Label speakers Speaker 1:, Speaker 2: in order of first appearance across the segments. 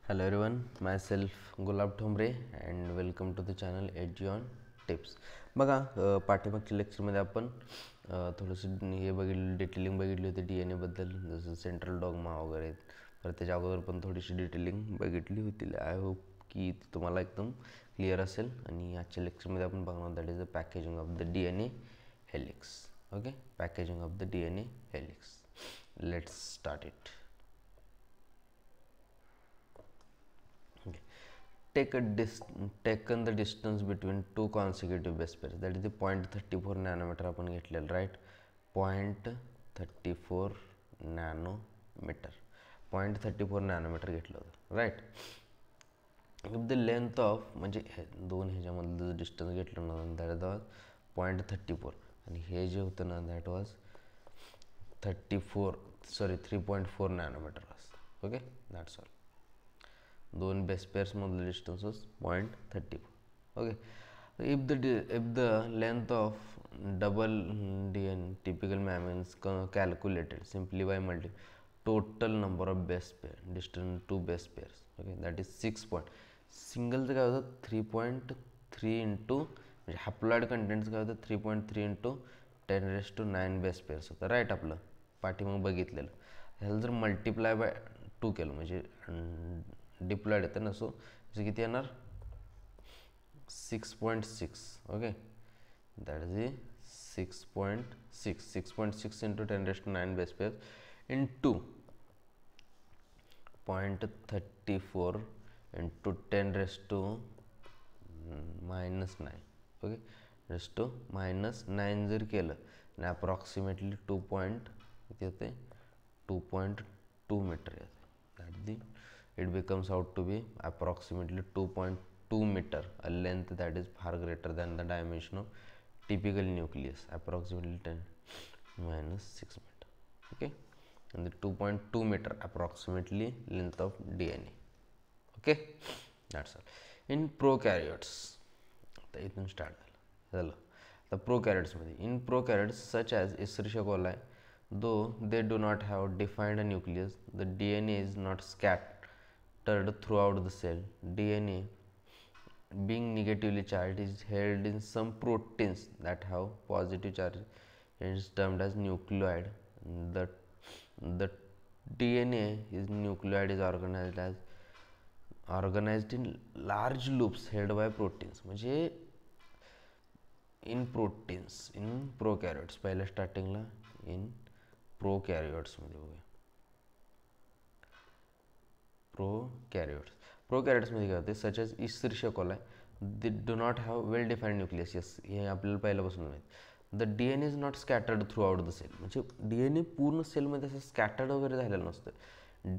Speaker 1: Hello everyone, myself Gulab Thombre and welcome to the channel Edgy on Tips. बघा पाठीमागच्या लेक्चरमध्ये आपण थोडंसं हे बघितलं, डिटेलिंग बघितली होती DNA बद्दल, जसं सेंट्रल डॉगमा वगैरे. तर त्याच्या अगोदर पण थोडीशी डिटेलिंग बघितली होती. आय होप की तुम्हाला एकदम क्लिअर असेल. आणि आजच्या लेक्चरमध्ये आपण बघणार that is the packaging of the DNA helix. Okay, packaging of the DNA helix. Let's start it. Taken the distance between two consecutive base pairs, that is the 0.34 nanometer आपण घेतलेलं, राईट. 0.34 नॅनोमीटर 0.34 नॅनोमीटर घेतलं होतं, right. The length of म्हणजे दोन ह्याच्यामधलं distance घेतलं ना, that was 0.34 आणि हे जे होतं ना that was 3.4 nanometre was. Okay, that's all. दोन बेस पेअर्स मधलं distance was 0.34. Okay, if the length of double DNA typical mammals calculated simply by total number of base pair distance to base pairs, okay, that is 6 point. सिंगलचं काय होतं 3.3 into म्हणजे haploid contents काय होतं 3.3 into 10⁻⁹ base pairs होतं, right. आपलं पाठीमाग बघितलेलं ह्याला जर मल्टिप्लाय बाय 2 केलं म्हणजे डिप्लॉइड येतं ना, सो म्हणजे किती येणार 6.6. Okay, that is 6.6 into 10⁻⁹ base pair into 0.34 into 10⁻⁻⁹. Okay, -9 जर केलं आणि अप्रॉक्सिमेटली 2.2 मीटर येते. That the it becomes out to be approximately 2.2 meter, a length that is far greater than the dimension of typical nucleus, approximately 10⁻⁶ meter. Okay, and the 2.2 meter approximately length of DNA. Okay, that's all. In prokaryotes, आता इथून start झालं. The prokaryotes मध्ये, in prokaryotes such as Escherichia coli, though they do not have defined a nucleus, the DNA is not scattered throughout the cell. DNA, being negatively charged, is held in some proteins that have positive charge and is termed as nucleoid. The DNA is nucleoid is organized in large loops held by proteins. म्हणजे in prokaryotes पहिल्या स्टार्टिंगला in प्रोकॅरियोट्समध्ये बघूया. प्रोकॅरियोट्समध्ये काय होते, such as Escherichia coli, they do not have well defined nucleus. Yes, हे आपल्याला पहिल्यापासून माहीत. The DNA is not scattered throughout the cell, म्हणजे DNA पूर्ण सेलमध्ये असं स्कॅटर्ड वगैरे झालेलं नसतं.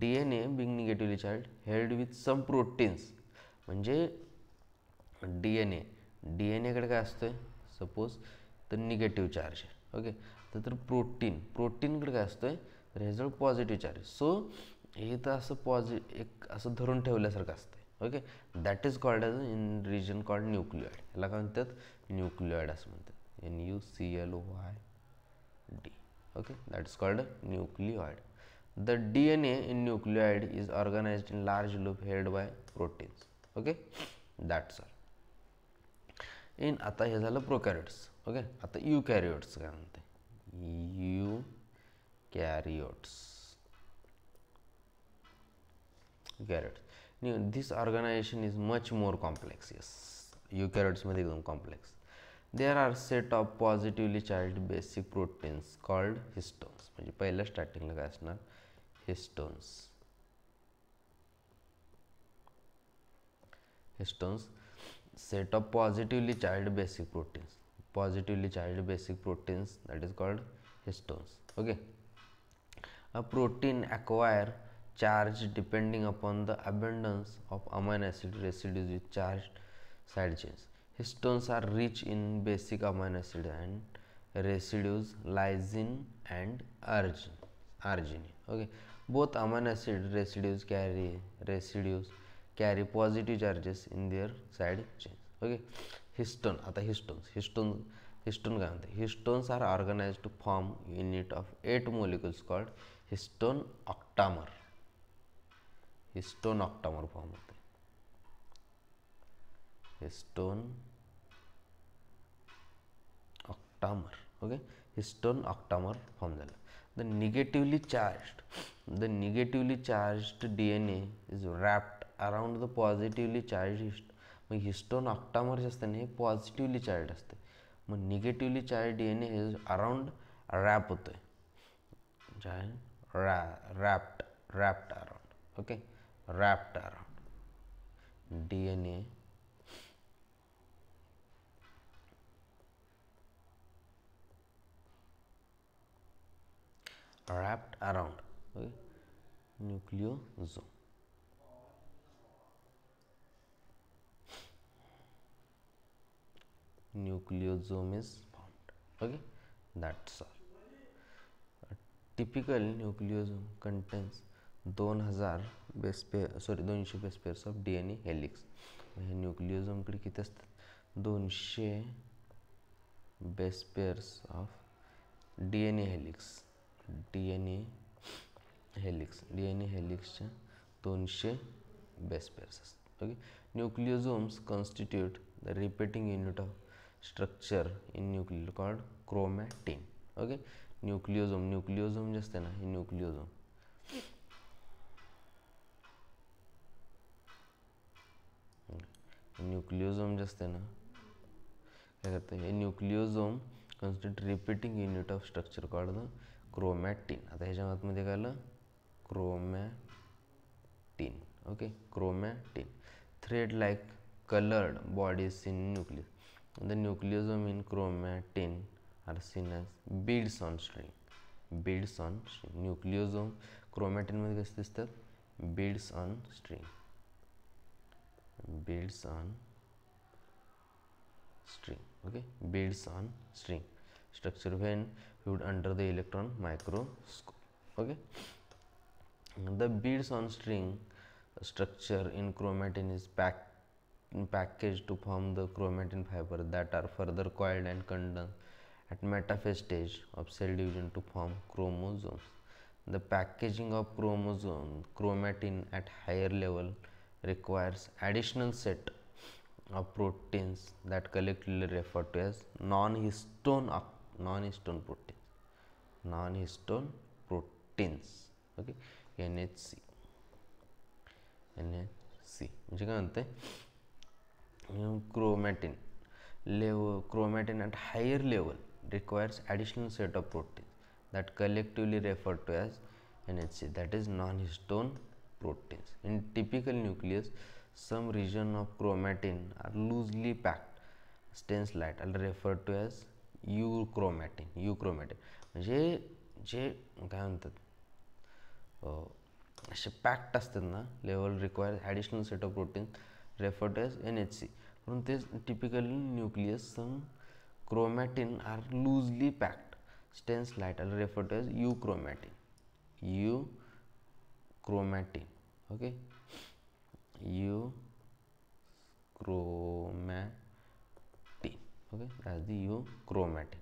Speaker 1: DNA being negatively charged held with some proteins. म्हणजे DNA कडे काय असतं, सपोज तर निगेटिव्ह चार्ज आहे. ओके, तर प्रोटीनकडे काय असतं, रेझल्ट पॉझिटिव्ह चार्ज. सो हे तर असं एक असं धरून ठेवल्यासारखं असतं. Okay, that is called as in region called nucleoid. ह्याला काय म्हणतात, न्यूक्लिओइड असं म्हणतात. NuClOid. Okay, that is called nucleoid. The DNA in nucleoid is organized in large loop held by proteins. Okay, that's all. आता हे झालं प्रोकॅरियोट्स. Okay, आता युकॅरियोट्स काय म्हणते, eukaryotes. This organization is much more complex. Yes, eukaryotes मध्ये एकदम complex. There are set of positively charged basic proteins called histones. म्हणजे पहिल्या स्टार्टिंगला काय असणार, histones. Set of positively charged basic proteins, that is called histones. Okay, a protein acquire charge depending upon the abundance of amino acid residues with charged side chains. Histones are rich in basic amino acid and residues lysine and arginine. Okay, both amino acid residues carry positive charges in their side chains. Okay, histone. आता histone काय म्हणते, histones are organized to form unit of 8 molecules called histone octamer. Histone octamer form होते, histone octamer. Okay, histone octamer form झालं. The negatively charged DNA is wrapped around the positively charge मग histone octamer जे असतं ना हे positively charge असते. मग negatively charge DNA हे अराउंड रॅप होतोय, wrapped around. Okay, wrapped around DNA wrapped around, okay, nucleosome. Nucleosome is formed. Okay, that's all. A typical nucleosome contains 200 base pairs of DNA helix. हे न्यूक्लियोझोम कडे किती असतात? 200 base pairs of DNA helix. DNA हेलिक्सच्या 200 base pairs असतात. Okay, nucleosomes constitute the repeating unit of structure in nuclear called chromatin. Okay, nucleosome जे असते ना हे न्यूक्लियोझोम जे असते ना काय करते, हे nucleosome constitute repeating unit of structure called the chromatin. आता ह्याच्या आतमध्ये काय आलं? Chromatin. Okay, chromatin. Thread like colored bodies in nucleus. The nucleosome in chromatin are seen as beads on string. Nucleosome chromatin मध्ये कसे दिसतात? beads on string. Okay, beads on string structure when viewed under the electron microscope. Okay, the beads on string structure in chromatin is packaged to form the chromatin fiber that are further coiled and condensed at metaphase stage of cell division to form chromosomes. The packaging of chromatin at higher level requires additional set of proteins that collectively referred to as non-histone proteins. Okay, NHC म्हणजे काय म्हणते, chromatin at higher level requires additional set of proteins that collectively referred to as NHC, that is non-histone proteins. In typical nucleus, some region of chromatin are loosely packed, stains light and referred to as euchromatin. म्हणजे जे काय म्हणतात असे packed असतात ना level require additional set of protein refer to as NHC. म्हणून ते typical nucleus some chromatin are loosely packed, stains light are refer to as euchromatin. Okay, euchromatin. Okay, that's the euchromatin.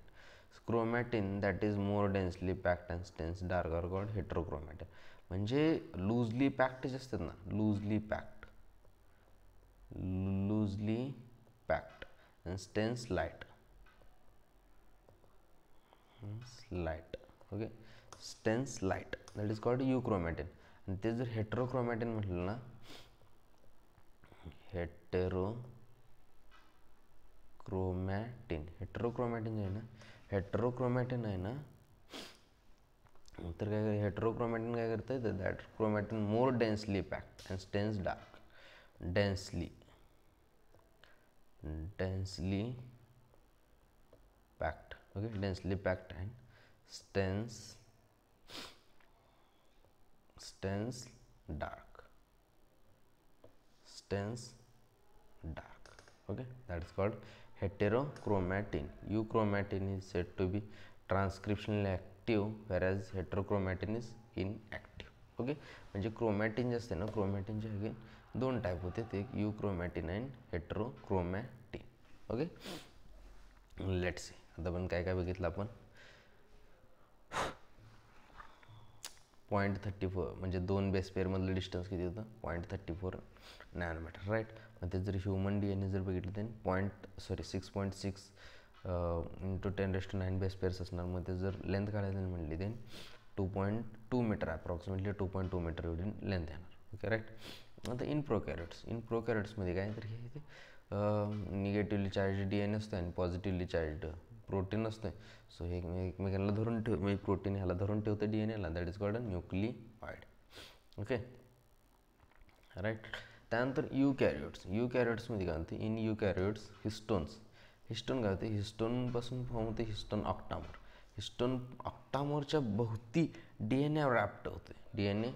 Speaker 1: Chromatin that is more densely packed and stains dark are called heterochromatin. म्हणजे loosely packed जे असतात ना, loosely packed and stains light. Okay, stains light, that is called euchromatin. आणि ते जर हेटेरोक्रोमॅटिन म्हटलं ना, हेटेरोक्रोमॅटिन आहे ना तर काय हेटेरोक्रोमॅटिन काय करतं तर that chromatin more densely packed and stains dark. Densely packed. Okay, densely packed and stains dark. Okay, that is called heterochromatin. Euchromatin is said to be transcriptionally active whereas heterochromatin is inactive. Okay, म्हणजे chromatin जे असते ना, क्रोमॅटिनचे again दोन type होते, ते euchromatin and heterochromatin. Okay, let's see आता आपण काय बघितलं आपण. 0.34 म्हणजे 2 बेस पेअरमधलं डिस्टन्स किती होतं 0.34 नॅनोमीटर राईट. मग ते जर ह्युमन DNA जर बघितलं देन 6.6 इंटू 10⁻⁹ बेस पेअर्स असणार. मग ते जर लेंथ काढायला म्हणली देन 2.2 मीटर अप्रॉक्सिमेटली 2.2 मीटर एवढी लेंथ येणार. Okay right. आता इन प्रोकॅरियोट्समध्ये काय तर हे निगेटिव्हली चार्ज DNA असतं आणि पॉझिटिव्हली चार्ज प्रोटीन असतं. सो हे एकमेकांना धरून म्हणजे प्रोटीन ह्याला धरून ठेवतं DNAला. That is called a nucleoid. Okay right. त्यानंतर युकॅरियोट्समध्ये काय होते इन युकॅरियोट्स हिस्टोन काय होते हिस्टोनपासून फॉर्म होते हिस्टोन ऑक्टामर. हिस्टोन ऑक्टामरच्या भोवती DNA रॅप्ट होते आणि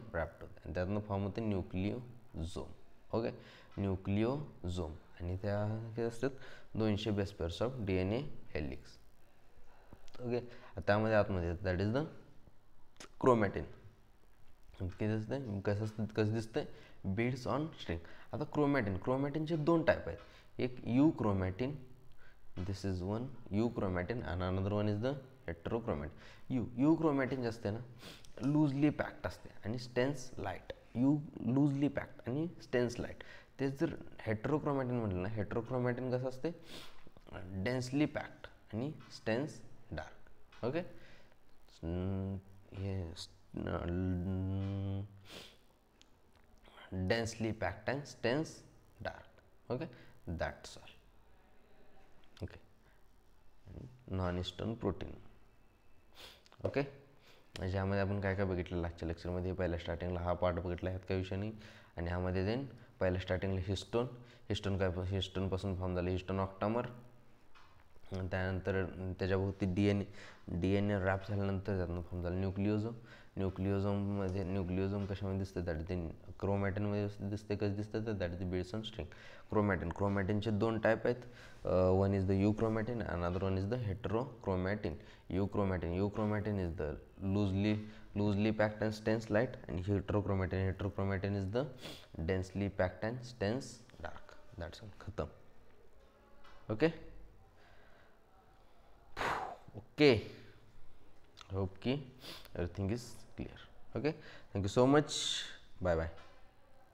Speaker 1: त्यातनं फॉर्म होते न्यूक्लिओझोम. ओके न्यूक्लिओझोम आणि त्या किती असतात 200 base pairs of DNA helix. Okay त्यामध्ये आतमध्ये दॅट इज द क्रोमॅटिन. किती असते कसं दिसतंय बीड्स ऑन स्ट्रिंग. आता क्रोमॅटिनचे 2 टाईप आहेत. एक euchromatin, this is one euchromatin आणि another one is the heterochromatin. Euchromatin जे असते ना लूजली पॅक्ड असते आणि स्टेन्स लाईट. लूजली पॅक्ड आणि स्टेन्स लाईट. तेच जर हेट्रोक्रोमॅटिन म्हटलं ना हेट्रोक्रोमॅटिन कसं असते डेन्सली पॅक्ड आणि stains dark. Okay densely packed and stains dark. Okay that's all. Okay non-histone protein. Okay ज्यामध्ये आपण काय काय बघितलं लागच्या लेक्चरमध्ये पहिल्या स्टार्टिंगला हा पार्ट बघितला ह्यात काही विषय नाही. आणि ह्यामध्ये देन पहिल्या स्टार्टिंगला हिस्टोनपासून फॉर्म झालं हिस्टोन ऑक्टामर. त्यानंतर त्याच्याभोवती DNA रॅप झाल्यानंतर त्यातनं फॉर्म झालं न्यूक्लिओझोम कशामध्ये दिसतं दॅट इज द क्रोमॅटिनमध्ये दिसते. कसं दिसतं तर that is the beads on string. क्रोमॅटिनचे 2 टाईप आहेत. One is the euchromatin another one is the heterochromatin. Euchromatin is the loosely packed and stains light आणि heterochromatin is the densely packed and stains dark. That's all खतम. Okay hope ki everything is clear. Okay thank you so much. Bye bye.